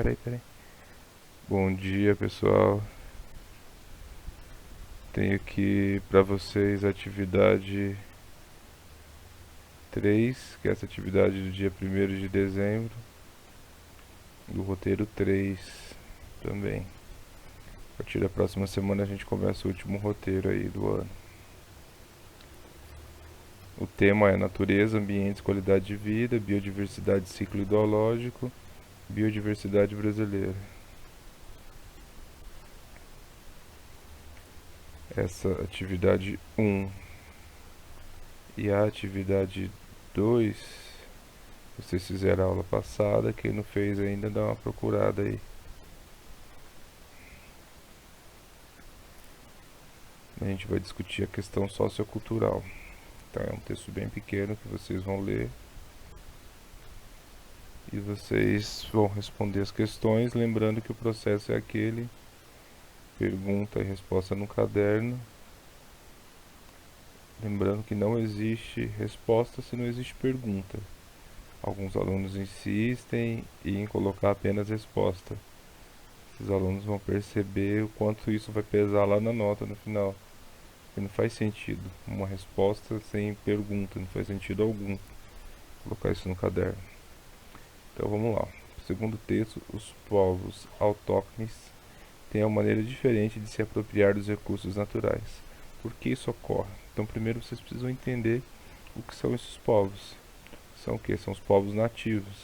Peraí. Bom dia, pessoal. Tenho aqui para vocês a atividade 3, que é essa atividade do dia 1º de dezembro, do roteiro 3 também. A partir da próxima semana a gente começa o último roteiro aí do ano. O tema é natureza, ambientes, qualidade de vida, biodiversidade, ciclo hidrológico, biodiversidade brasileira. Essa atividade 1 e a atividade 2, vocês fizeram a aula passada. Quem não fez ainda, dá uma procurada aí. A gente vai discutir a questão sociocultural. Então é um texto bem pequeno que vocês vão ler e vocês vão responder as questões, lembrando que o processo é aquele: pergunta e resposta no caderno. Lembrando que não existe resposta se não existe pergunta. Alguns alunos insistem em colocar apenas resposta. Esses alunos vão perceber o quanto isso vai pesar lá na nota no final. E não faz sentido uma resposta sem pergunta, não faz sentido algum colocar isso no caderno. Então vamos lá. Segundo o texto, os povos autóctones têm uma maneira diferente de se apropriar dos recursos naturais. Por que isso ocorre? Então primeiro vocês precisam entender o que são esses povos. São o que? São os povos nativos.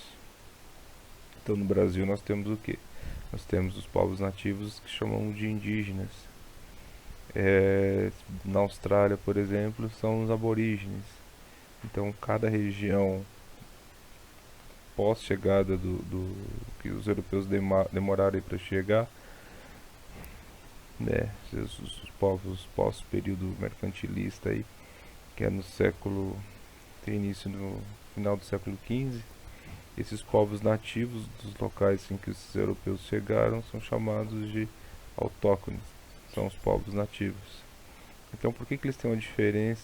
Então no Brasil nós temos o que? Nós temos os povos nativos que chamamos de indígenas. Na Austrália, por exemplo, são os aborígenes. Então cada região pós-chegada do que os europeus demoraram para chegar, né, os povos pós-período mercantilista aí, que é no século, tem início no final do século XV. Esses povos nativos dos locais em que os europeus chegaram são chamados de autóctones, são os povos nativos. Então por que eles têm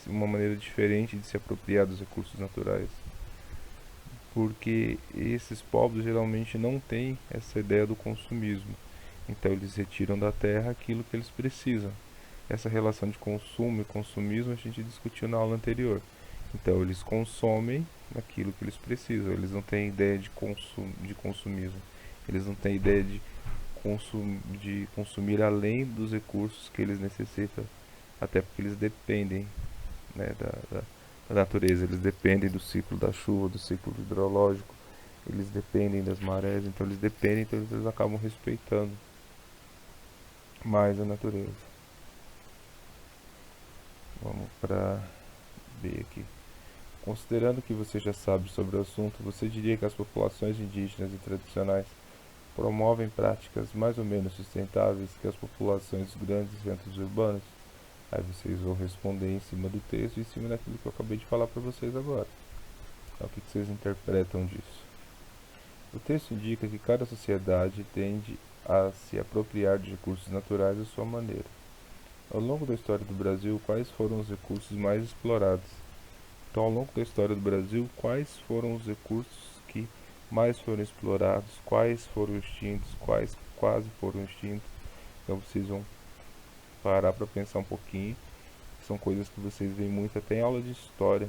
uma maneira diferente de se apropriar dos recursos naturais? Porque esses povos geralmente não têm essa ideia do consumismo. Então eles retiram da terra aquilo que eles precisam. Essa relação de consumo e consumismo a gente discutiu na aula anterior. Então eles consomem aquilo que eles precisam. Eles não têm ideia de consumismo. Eles não têm ideia de consumir além dos recursos que eles necessitam. Até porque eles dependem, né, da natureza. Eles dependem do ciclo da chuva, do ciclo hidrológico. Eles dependem das marés. Então eles acabam respeitando mais a natureza. Vamos para B aqui. Considerando que você já sabe sobre o assunto, você diria que as populações indígenas e tradicionais promovem práticas mais ou menos sustentáveis que as populações dos grandes centros urbanos? Aí vocês vão responder em cima do texto e em cima daquilo que eu acabei de falar para vocês agora. Então, o que vocês interpretam disso? O texto indica que cada sociedade tende a se apropriar de recursos naturais à sua maneira. Ao longo da história do Brasil, quais foram os recursos mais explorados? Então, ao longo da história do Brasil, quais foram os recursos que mais foram explorados, quais foram extintos, quais quase foram extintos? Então, vocês vão parar para pensar um pouquinho. São coisas que vocês veem muito até em aula de história,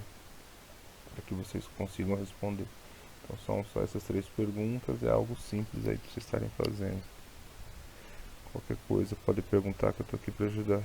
para que vocês consigam responder. Então, são só essas 3 perguntas, é algo simples aí para vocês estarem fazendo. Qualquer coisa pode perguntar que eu estou aqui para ajudar.